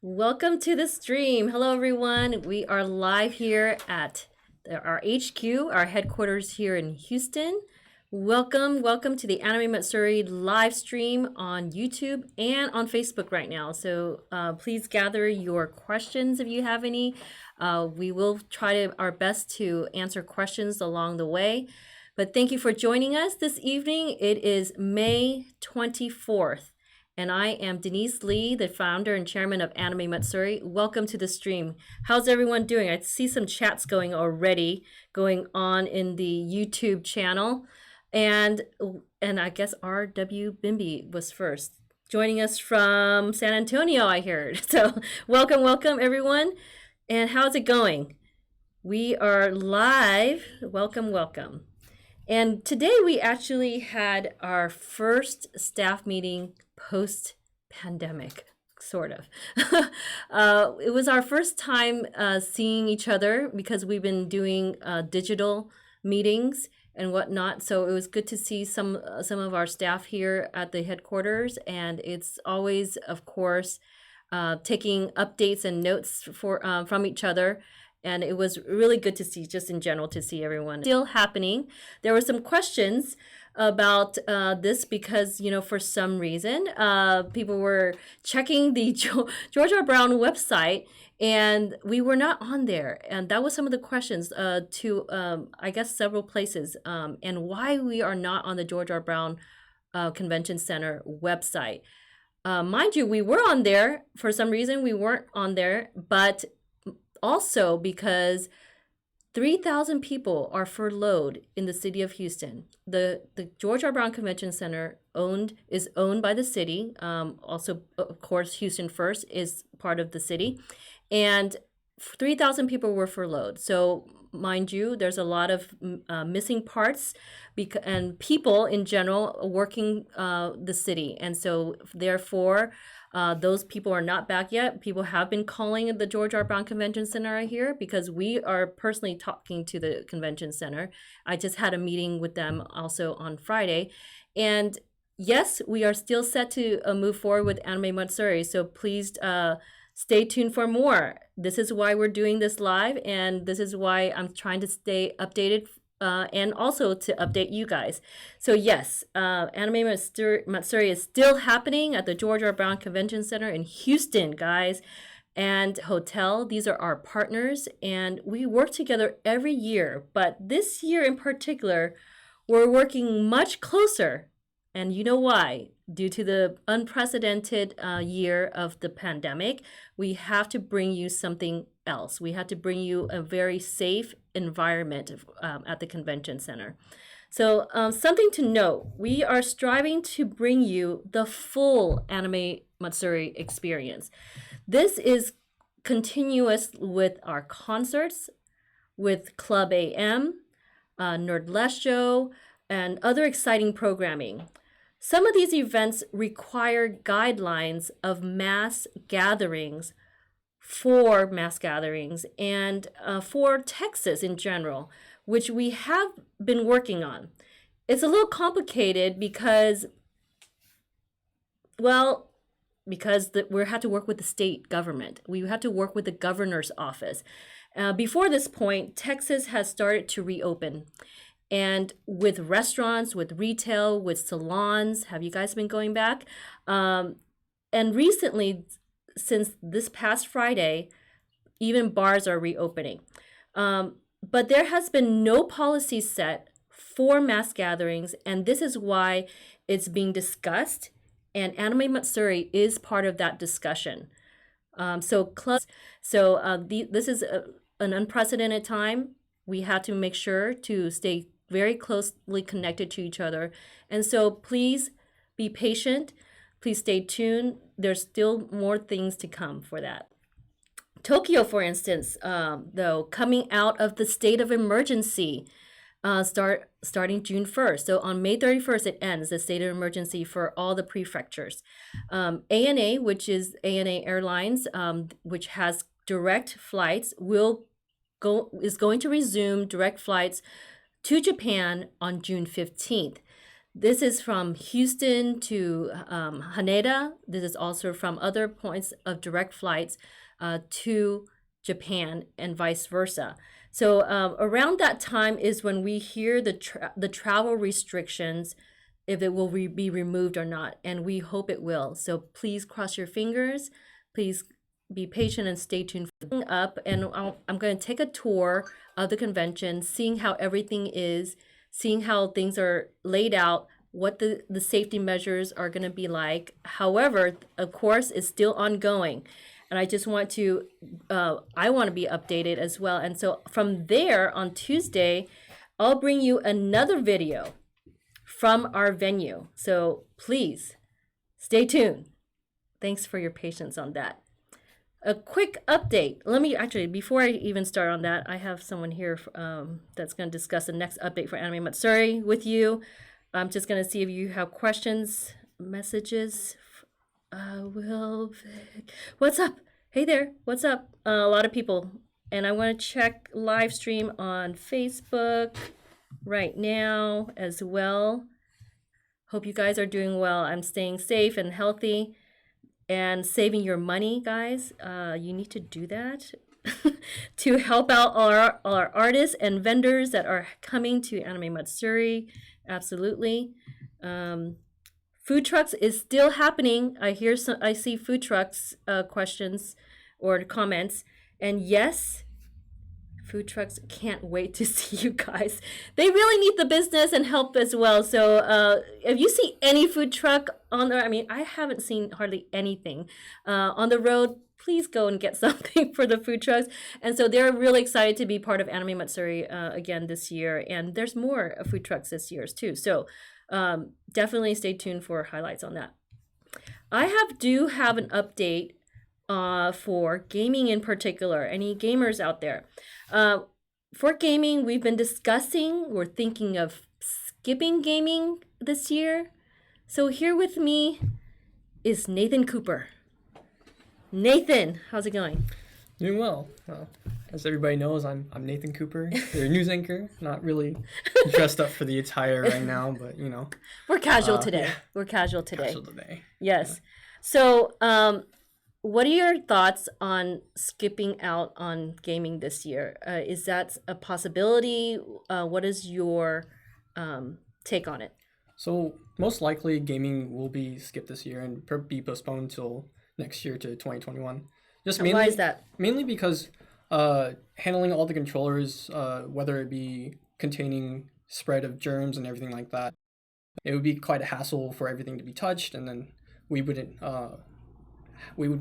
Welcome to the stream. Hello, everyone. We are live here at our HQ, our headquarters here in Houston. Welcome to the Anime Matsuri live stream on YouTube and on Facebook right now. So please gather your questions if you have any. We will try our best to answer questions along the way. But thank you for joining us this evening. It is May 24th. And I am Deneice Leigh, the founder and chairman of Anime Matsuri. Welcome to the stream. How's everyone doing? I see some chats going on in the YouTube channel. And I guess R.W. Bimby was first. Joining us from San Antonio, I heard. So welcome everyone. And how's it going? We are live. Welcome. And today we actually had our first staff meeting post-pandemic, sort of. It was our first time seeing each other because we've been doing digital meetings and whatnot. So it was good to see some of our staff here at the headquarters. And it's always, of course, taking updates and notes from each other. And it was really good to see, just in general, to see everyone. Still happening. There were some questions about this because, for some reason, people were checking the George R. Brown website and we were not on there. And that was some of the questions to, I guess, several places and why we are not on the George R. Brown Convention Center website. Mind you, we were on there. For some reason, we weren't on there, but also because 3,000 people are furloughed in the city of Houston. The George R. Brown Convention Center is owned by the city. Also, of course, Houston First is part of the city. And 3,000 people were furloughed. So mind you, there's a lot of missing parts and people in general working the city. And so therefore, those people are not back yet. People have been calling the George R. Brown Convention Center here because we are personally talking to the convention center. I just had a meeting with them also on Friday. And yes, we are still set to move forward with Anime Matsuri. So please stay tuned for more. This is why we're doing this live. And this is why I'm trying to stay updated and also to update you guys. So yes, Anime Matsuri is still happening at the George R. Brown Convention Center in Houston, guys, and hotel. These are our partners, and we work together every year. But this year in particular, we're working much closer. And you know why? Due to the unprecedented year of the pandemic, we have to bring you something else. We have to bring you a very safe environment at the convention center. So something to note, we are striving to bring you the full Anime Matsuri experience. This is continuous with our concerts, with Club AM, Nerdless Show, and other exciting programming. Some of these events require guidelines of mass gatherings and for Texas in general, which we have been working on. It's a little complicated because we have to work with the state government. We have to work with the governor's office. Before this point, Texas has started to reopen. And with restaurants, with retail, with salons, have you guys been going back? And recently, since this past Friday, even bars are reopening. But there has been no policy set for mass gatherings, and this is why it's being discussed, and Anime Matsuri is part of that discussion. This is an unprecedented time. We have to make sure to stay very closely connected to each other. And so please be patient. Please stay tuned. There's still more things to come for that. Tokyo, for instance, though, coming out of the state of emergency starting June 1st. So on May 31st, it ends, the state of emergency for all the prefectures. ANA, which is ANA Airlines, which has direct flights, is going to resume direct flights to Japan on June 15th. This is from Houston to Haneda. This is also from other points of direct flights to Japan and vice versa. So around that time is when we hear the travel restrictions, if it will be removed or not, and we hope it will. So please cross your fingers. Please be patient and stay tuned for up. And I'm going to take a tour of the convention, seeing how everything is, seeing how things are laid out, what the safety measures are going to be like. However, of course, it's still ongoing. And I just want to, I want to be updated as well. And so from there on Tuesday, I'll bring you another video from our venue. So please stay tuned. Thanks for your patience on that. A quick update. Let me actually, before I even start on that, I have someone here that's going to discuss the next update for Anime Matsuri with you. I'm just going to see if you have questions, messages. What's up? Hey there, what's up? A lot of people. And I want to check live stream on Facebook right now as well. Hope you guys are doing well. I'm staying safe and healthy. And saving your money, guys. You need to do that to help out our artists and vendors that are coming to Anime Matsuri. Absolutely. Food trucks is still happening. I see food trucks questions or comments, and yes, food trucks can't wait to see you guys. They really need the business and help as well. So if you see any food truck on there, I mean, I haven't seen hardly anything on the road, please go and get something for the food trucks. And so they're really excited to be part of Anime Matsuri again this year. And there's more food trucks this year too. So definitely stay tuned for highlights on that. I do have an update for gaming in particular. Any gamers out there? For gaming, we've been discussing, we're thinking of skipping gaming this year. So here with me is Nathan Cooper. Nathan, how's it going? Doing well. As everybody knows, I'm Nathan Cooper, your news anchor. Not really dressed up for the attire right now, but you know. We're casual today. Yeah. We're casual today. Casual today. Yes. Yeah. So, what are your thoughts on skipping out on gaming this year? Is that a possibility? What is your take on it? So most likely gaming will be skipped this year and be postponed until next year to 2021. Just mainly, why is that? Mainly because handling all the controllers, whether it be containing spread of germs and everything like that, it would be quite a hassle for everything to be touched, and then we would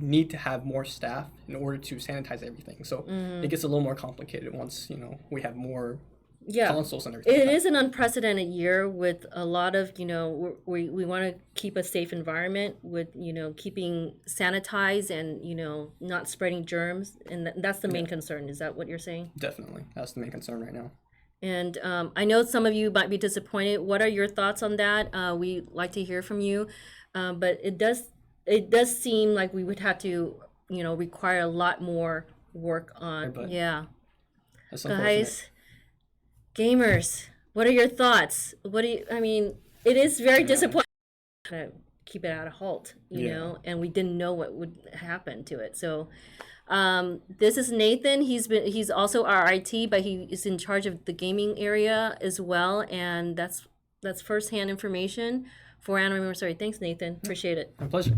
need to have more staff in order to sanitize everything. So it gets a little more complicated once, we have more consoles and everything. It is an unprecedented year with a lot of, we want to keep a safe environment with, keeping sanitized and, not spreading germs. And that's the main concern. Is that what you're saying? Definitely. That's the main concern right now. And I know some of you might be disappointed. What are your thoughts on that? We like to hear from you. But it does seem like we would have to, require a lot more work on. Guys, gamers, what are your thoughts? It is very disappointing to keep it at a halt, you know, and we didn't know what would happen to it. So this is Nathan. He's also our IT, but he is in charge of the gaming area as well, and that's firsthand information for Anime Matsuri. Thanks, Nathan. Appreciate it. My pleasure.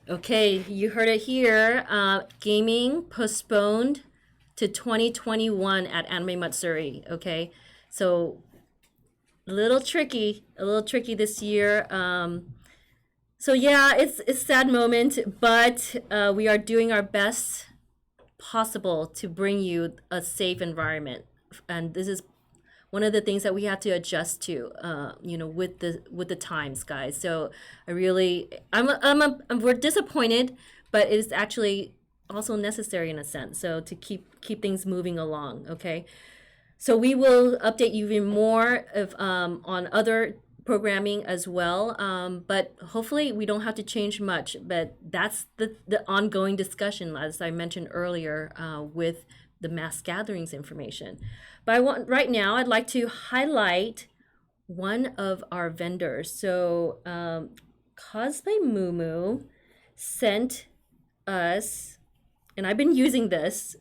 Okay, you heard it here. Gaming postponed to 2021 at Anime Matsuri. Okay, so a little tricky this year. So yeah, it's a sad moment, but we are doing our best possible to bring you a safe environment, and this is one of the things that we have to adjust to, with the times, guys. So we're disappointed, but it's actually also necessary in a sense. So to keep things moving along, okay. So we will update you even more on other programming as well. But hopefully we don't have to change much. But that's the ongoing discussion, as I mentioned earlier, with the mass gatherings information. But right now, I'd like to highlight one of our vendors. So Cosplay Moo sent us, and I've been using this,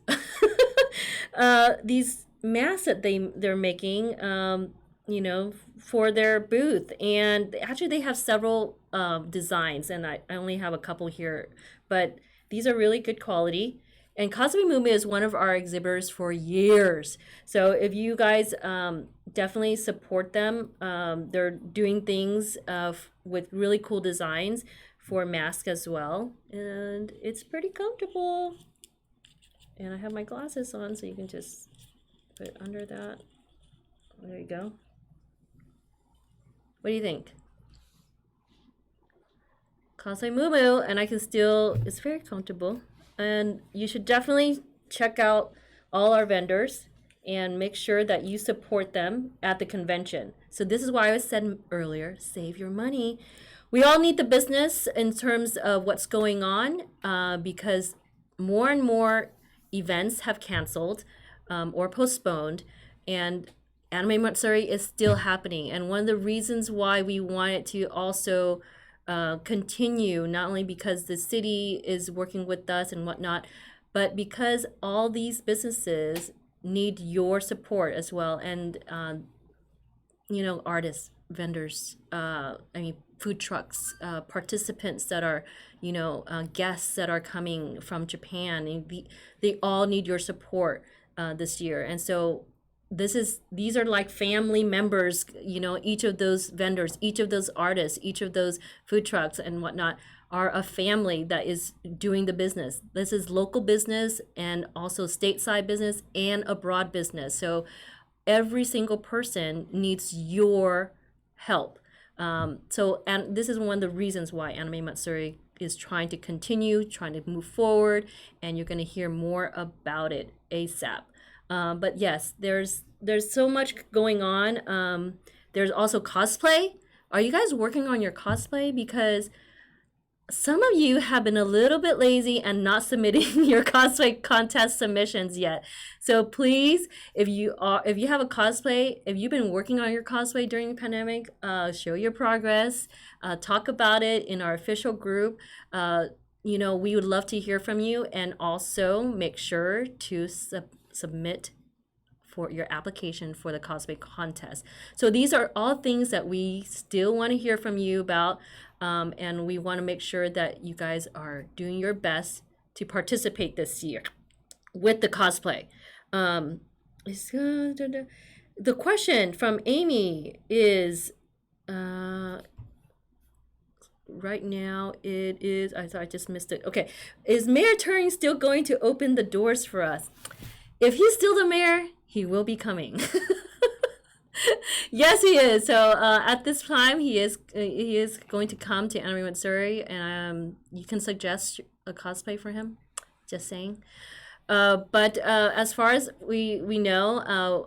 these masks that they're making, for their booth. And actually, they have several designs, and I only have a couple here, but these are really good quality. And Cosplay Moo is one of our exhibitors for years. So if you guys definitely support them, they're doing things with really cool designs for masks as well. And it's pretty comfortable. And I have my glasses on, so you can just put it under that. There you go. What do you think? Cosplay Moo, and I can still, it's very comfortable. And you should definitely check out all our vendors and make sure that you support them at the convention. So this is why I said earlier, save your money. We all need the business in terms of what's going on, because more and more events have canceled or postponed, and Anime Matsuri is still happening. And one of the reasons why we wanted to also continue, not only because the city is working with us and whatnot, but because all these businesses need your support as well. And, artists, vendors, food trucks, participants that are, guests that are coming from Japan. And they all need your support this year. And so these are like family members, each of those vendors, each of those artists, each of those food trucks and whatnot are a family that is doing the business. This is local business and also stateside business and abroad business. So every single person needs your help. And this is one of the reasons why Anime Matsuri is trying to continue, trying to move forward, and you're going to hear more about it ASAP. But yes, there's so much going on. There's also cosplay. Are you guys working on your cosplay? Because some of you have been a little bit lazy and not submitting your cosplay contest submissions yet. So please, if you have a cosplay, if you've been working on your cosplay during the pandemic, show your progress. Talk about it in our official group. We would love to hear from you, and also make sure to submit for your application for the cosplay contest. So these are all things that we still want to hear from you about, and we want to make sure that you guys are doing your best to participate this year with the cosplay. The question from Amy is, right now it is, I thought I just missed it. Okay, is Mayor Turing still going to open the doors for us? If he's still the mayor, he will be coming. Yes, he is. So at this time, he is going to come to Anime Matsuri, and you can suggest a cosplay for him. Just saying. But as far as we know,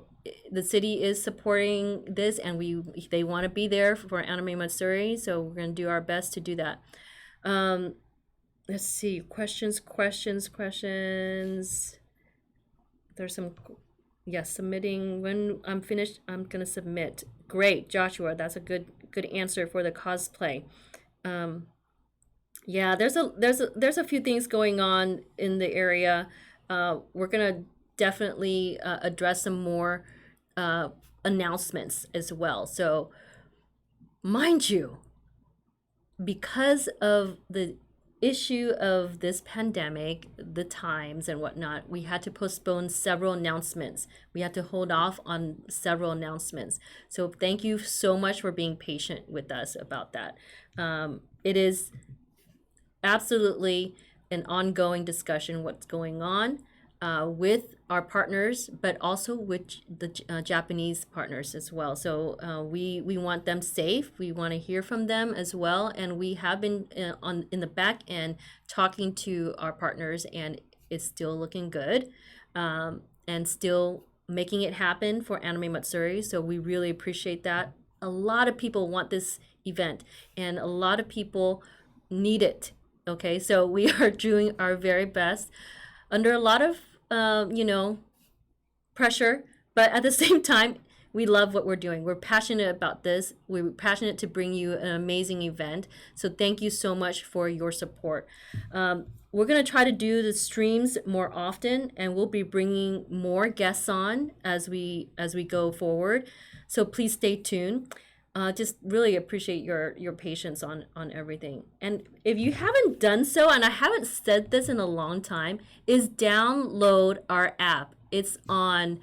the city is supporting this, and they want to be there for Anime Matsuri. So we're going to do our best to do that. Let's see. Questions. There's some, yes, submitting. When I'm finished, I'm gonna submit. Great, Joshua. That's a good answer for the cosplay. Yeah, there's a few things going on in the area. We're gonna definitely address some more announcements as well. So, mind you, because of the issue of this pandemic, the times and whatnot, we had to postpone several announcements. We had to hold off on several announcements. So thank you so much for being patient with us about that. It is absolutely an ongoing discussion what's going on with our partners, but also with the Japanese partners as well. So we want them safe. We want to hear from them as well, and we have been in the back end talking to our partners, and it's still looking good, and still making it happen for Anime Matsuri. So we really appreciate that. A lot of people want this event, and a lot of people need it. Okay, so we are doing our very best under a lot of pressure, but at the same time, we love what we're doing. We're passionate about this. We're passionate to bring you an amazing event. So thank you so much for your support. We're going to try to do the streams more often, and we'll be bringing more guests on as we go forward. So please stay tuned. Just really appreciate your patience on everything. And if you haven't done so, and I haven't said this in a long time, is download our app. It's on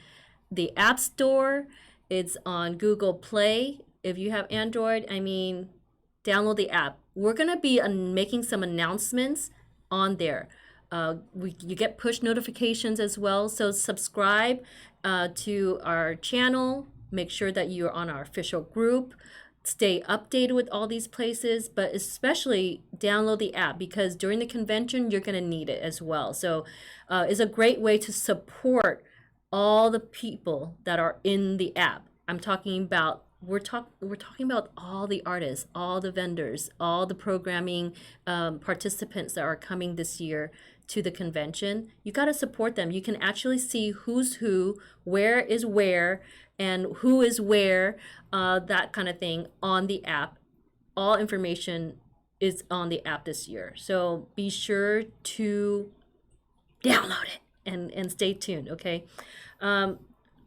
the App Store. It's on Google Play. If you have Android, download the app. We're gonna be making some announcements on there. You get push notifications as well. So subscribe to our channel. Make sure that you're on our official group. Stay updated with all these places, but especially download the app, because during the convention, you're going to need it as well. So it's a great way to support all the people that are in the app. I'm talking about we're talking about all the artists, all the vendors, all the programming participants that are coming this year to the convention. You got to support them. You can actually see who's who, where is where, and who is where, that kind of thing on the app. All information is on the app this year. So be sure to download it and stay tuned, okay?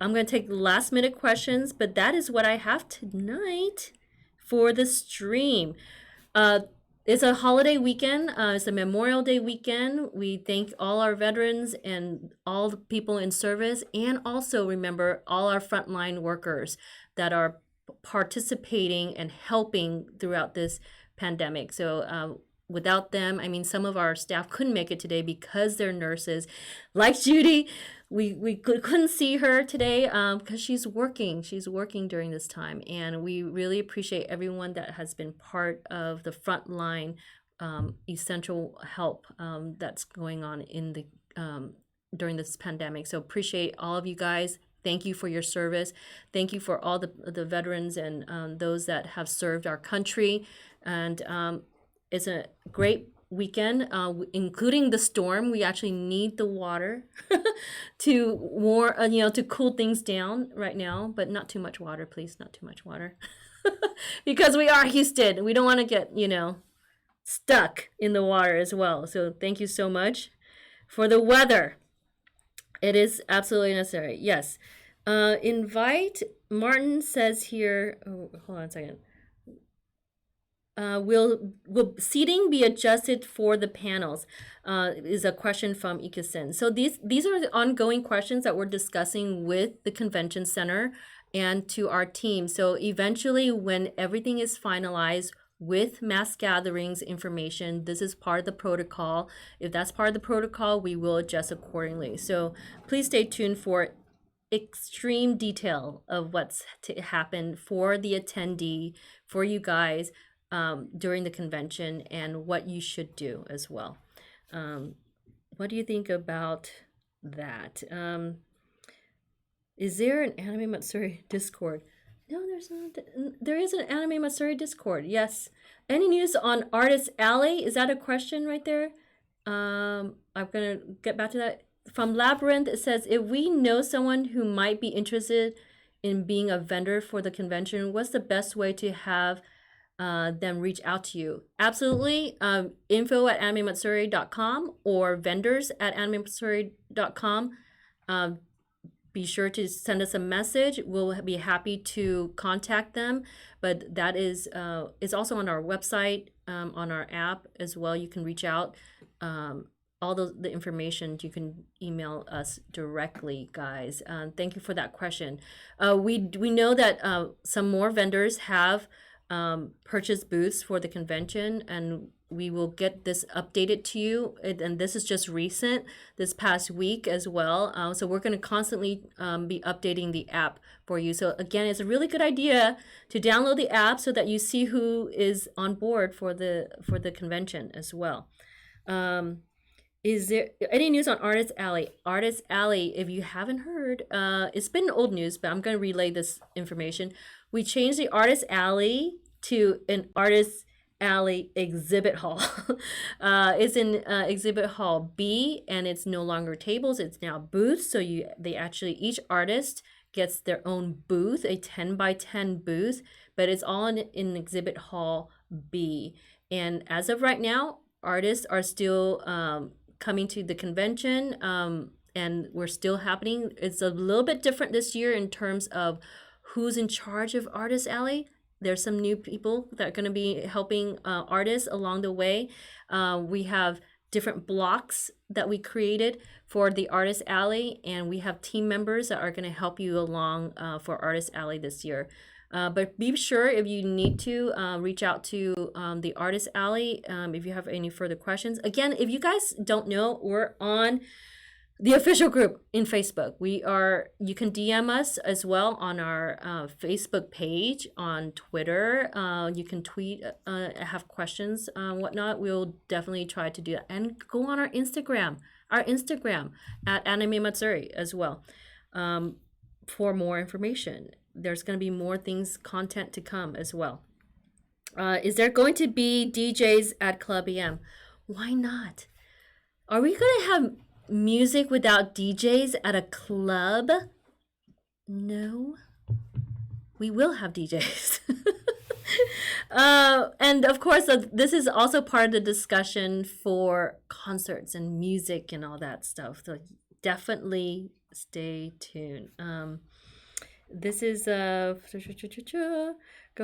I'm going to take last minute questions, but that is what I have tonight for the stream. It's a holiday weekend. It's a Memorial Day weekend. We thank all our veterans and all the people in service, and also remember all our frontline workers that are participating and helping throughout this pandemic. So without them, some of our staff couldn't make it today because they're nurses. Like Judy, we couldn't see her today because she's working during this time, and we really appreciate everyone that has been part of the frontline essential help that's going on in the during this pandemic. So appreciate all of you guys. Thank you for your service. Thank you for all the veterans and those that have served our country. And it's a great weekend, including the storm. We actually need the water to cool things down right now, but not too much water, please, not too much water. Because we are Houston. We don't want to get, stuck in the water as well. So thank you so much for the weather. It is absolutely necessary. Yes. Invite, Martin says here, hold on a second. Will seating be adjusted for the panels? Is a question from Ikusen. So these are the ongoing questions that we're discussing with the convention center and to our team. So eventually, when everything is finalized with mass gatherings information, this is part of the protocol. If that's part of the protocol, we will adjust accordingly. So please stay tuned for extreme detail of what's to happen for the attendee, for you guys, during the convention, and what you should do as well. What do you think about that? Is there an Anime Matsuri Discord? No, there's not. There is an Anime Matsuri Discord. Yes. Any news on Artist Alley? Is that a question right there? I'm gonna get back to that. From Labyrinth, it says, if we know someone who might be interested in being a vendor for the convention, what's the best way to have them reach out to you? Absolutely. info@animematsuri.com or vendors@animematsuri.com. Be sure to send us a message. We'll be happy to contact them. But that is it's also on our website, on our app as well. You can reach out. All the information you can email us directly, guys. Thank you for that question. We know that some more vendors have purchase booths for the convention, and we will get this updated to you. And this is just recent, this past week as well. So we're going to constantly be updating the app for you. So again, it's a really good idea to download the app so that you see who is on board for the convention as well. Is there any news on Artist Alley? Artist Alley, if you haven't heard, it's been old news, but I'm going to relay this information. We changed the Artist Alley to an Artist Alley exhibit hall. It's in exhibit hall B, and it's no longer tables, it's now booths. So each artist gets their own booth, a 10 by 10 booth, but it's all in Exhibit Hall B. And as of right now, artists are still coming to the convention, and we're still happening. It's a little bit different this year in terms of who's in charge of Artist Alley. There's some new people that are going to be helping artists along the way. We have different blocks that we created for the Artist Alley, and we have team members that are going to help you along for Artist Alley this year. But be sure, if you need to, reach out to the Artist Alley if you have any further questions. Again, if you guys don't know, we're on the official group in Facebook. You can DM us as well on our Facebook page, on Twitter. You can tweet, have questions, whatnot. We'll definitely try to do that. And go on our Instagram at Anime Matsuri as well, for more information. There's going to be more content to come as well. Is there going to be DJs at Club EM? Why not? Are we going to have music without DJs at a club? No. We will have DJs. And of course, this is also part of the discussion for concerts and music and all that stuff. So definitely stay tuned. This is go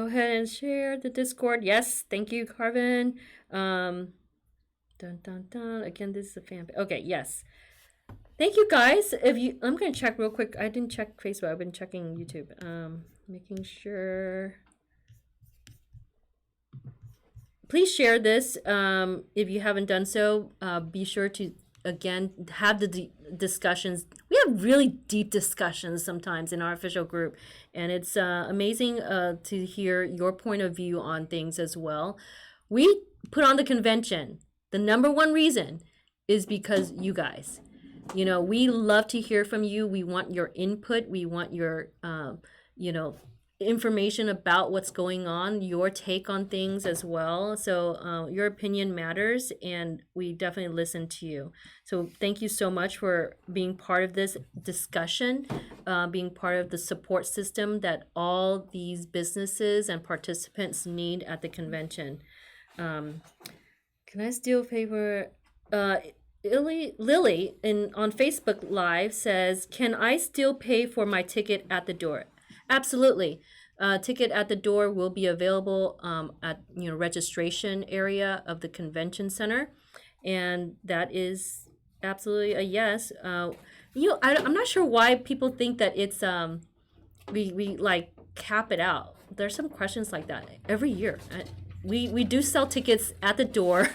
ahead and share the Discord. Yes, thank you, Carvin. Dun dun dun. Again, this is a fan. Okay, yes. Thank you, guys. I'm gonna check real quick. I didn't check Facebook. I've been checking YouTube. Making sure. Please share this. If you haven't done so, be sure to again have the discussions. We have really deep discussions sometimes in our official group, and it's amazing to hear your point of view on things as well. We put on the convention. The number one reason is because you guys. We love to hear from you. We want your input. We want your information about what's going on, your take on things as well. So your opinion matters, and we definitely listen to you. So thank you so much for being part of this discussion, being part of the support system that all these businesses and participants need at the convention. Can I steal paper? Lily on Facebook Live says, "Can I still pay for my ticket at the door?" Absolutely. Ticket at the door will be available at registration area of the convention center, and that is absolutely a yes. I'm not sure why people think that it's we like cap it out. There's some questions like that every year. We do sell tickets at the door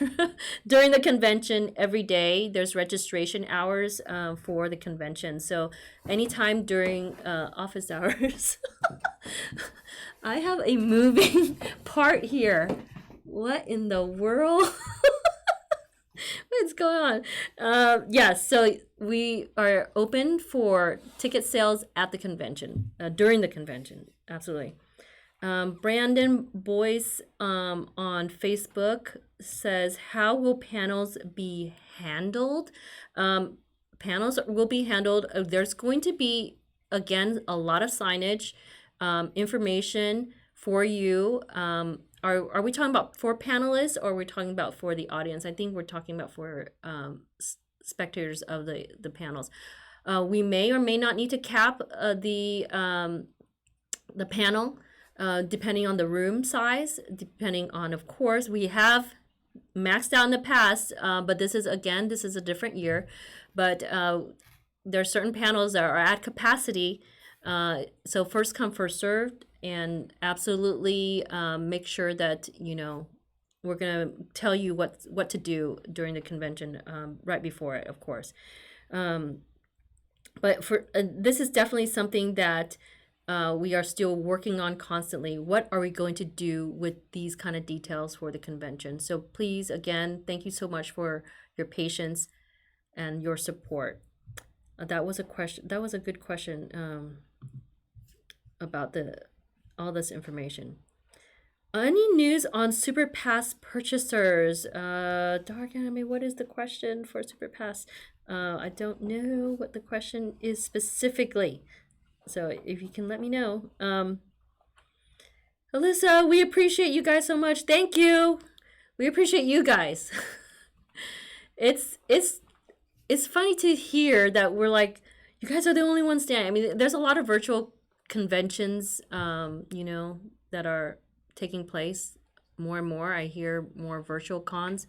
during the convention every day. There's registration hours for the convention. So anytime during office hours, I have a moving part here. What in the world? What's going on? Yes, so we are open for ticket sales at the convention, during the convention. Absolutely. Brandon Boyce on Facebook says, "How will panels be handled?" Panels will be handled. There's going to be, again, a lot of signage, information for you. Are we talking about for panelists, or are we talking about for the audience? I think we're talking about for spectators of the panels. We may or may not need to cap the panel. Depending on the room size, depending on, of course, we have maxed out in the past, but this is a different year. But there are certain panels that are at capacity. So first come, first served, and absolutely make sure that, we're going to tell you what to do during the convention right before it, of course. But for this is definitely something that we are still working on constantly. What are we going to do with these kind of details for the convention? So please, again, thank you so much for your patience and your support. That was a question. That was a good question about all this information. Any news on Super Pass purchasers? Dark Anime, what is the question for Super Pass? I don't know what the question is specifically. So if you can let me know. Alyssa, we appreciate you guys so much. Thank you. We appreciate you guys. it's it's it's funny to hear that we're like, you guys are the only ones standing. I mean, there's a lot of virtual conventions, that are taking place more and more. I hear more virtual cons.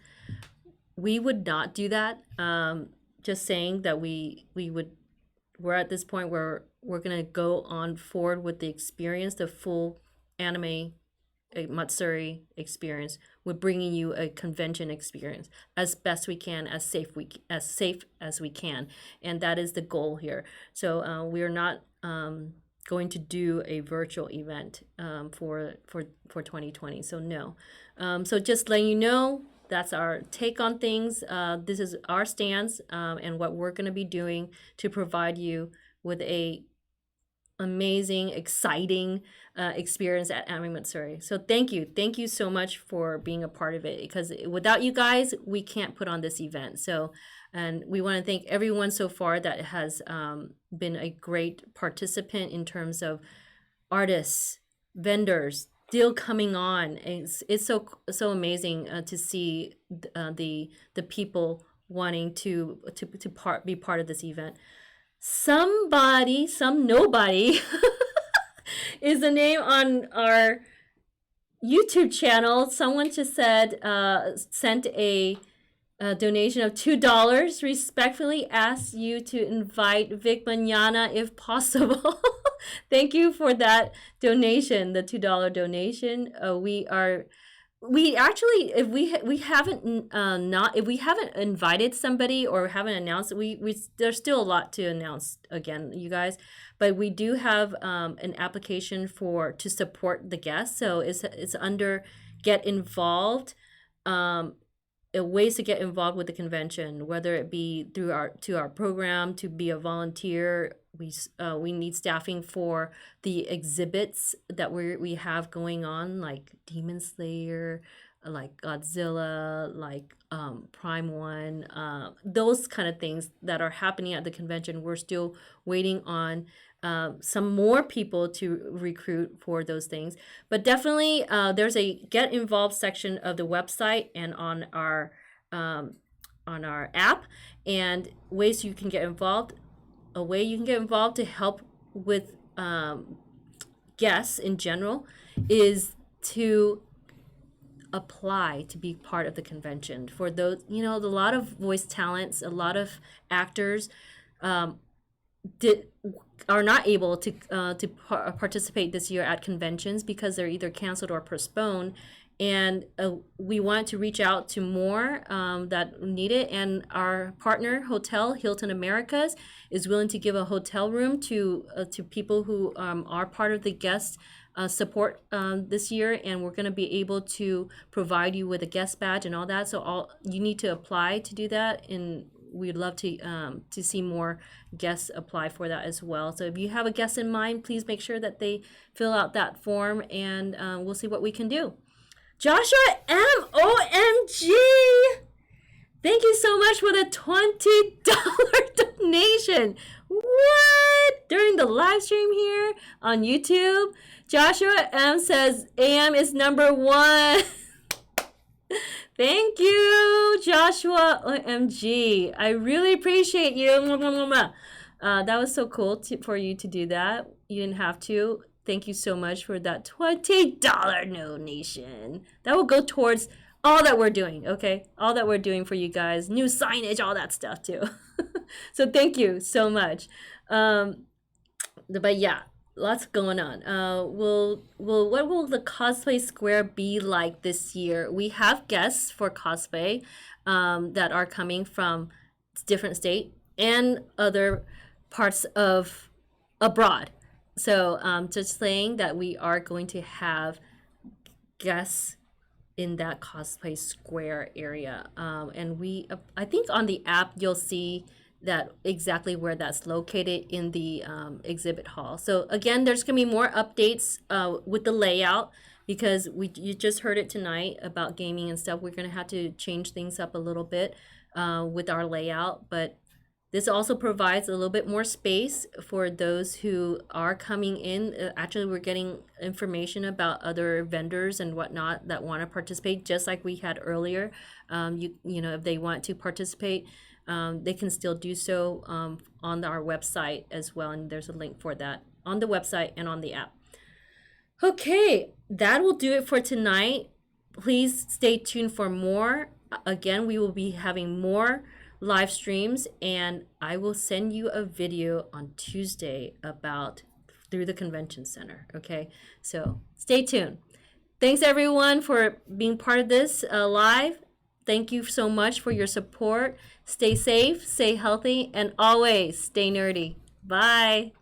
We would not do that. Just saying that we're at this point where we're gonna go on forward with the experience, the full anime Matsuri experience. We're bringing you a convention experience as best we can, as safe as we can, and that is the goal here. So we are not going to do a virtual event for 2020. So no. So just letting you know, that's our take on things. This is our stance, and what we're going to be doing to provide you with a amazing, exciting experience at Anime Matsuri. So thank you so much for being a part of it, because without you guys, we can't put on this event. So, and we want to thank everyone so far that has been a great participant in terms of artists, vendors, still coming on. It's so amazing to see the people wanting to be part of this event. Some nobody is the name on our YouTube channel. Someone just said, sent a donation of $2. Respectfully ask you to invite Vic Manana if possible. Thank you for that donation, the $2 donation. We actually, if we haven't not if we haven't invited somebody or haven't announced, we there's still a lot to announce again, you guys, but we do have an application to support the guests. So it's under get involved, ways to get involved with the convention, whether it be through our program, to be a volunteer. We need staffing for the exhibits that we have going on, like Demon Slayer, like Godzilla, like Prime One, those kind of things that are happening at the convention. We're still waiting on some more people to recruit for those things. But definitely, there's a get involved section of the website and on our app, and ways you can get involved. A way you can get involved to help with guests in general is to apply to be part of the convention. For those, a lot of voice talents, a lot of actors are not able to participate this year at conventions because they're either canceled or postponed. And we want to reach out to more that need it. And our partner hotel, Hilton Americas, is willing to give a hotel room to people who are part of the guest support this year. And we're going to be able to provide you with a guest badge and all that. So you need to apply to do that, and we'd love to see more guests apply for that as well. So if you have a guest in mind, please make sure that they fill out that form, and we'll see what we can do. Joshua M. OMG! Thank you so much for the $20 donation. What? During the live stream here on YouTube, Joshua M. says AM is number one. Thank you, Joshua OMG. I really appreciate you. That was so cool for you to do that. You didn't have to. Thank you so much for that $20 donation. That will go towards all that we're doing, okay? All that we're doing for you guys. New signage, all that stuff too. So thank you so much. But yeah, lots going on. What will the cosplay square be like this year? We have guests for cosplay that are coming from different state and other parts of abroad. So just saying that we are going to have guests in that cosplay square area. And I think on the app, you'll see that exactly where that's located in the exhibit hall. So again, there's gonna be more updates with the layout, because you just heard it tonight about gaming and stuff. We're gonna have to change things up a little bit with our layout, but This also provides a little bit more space for those who are coming in. Actually, we're getting information about other vendors and whatnot that want to participate, just like we had earlier. You know, if they want to participate, they can still do so on our website as well. And there's a link for that on the website and on the app. Okay, that will do it for tonight. Please stay tuned for more. Again, we will be having more live streams, and I will send you a video on Tuesday about through the convention center. Okay, so stay tuned. Thanks everyone for being part of this live. Thank you so much for your support. Stay safe, stay healthy, and always stay nerdy. Bye.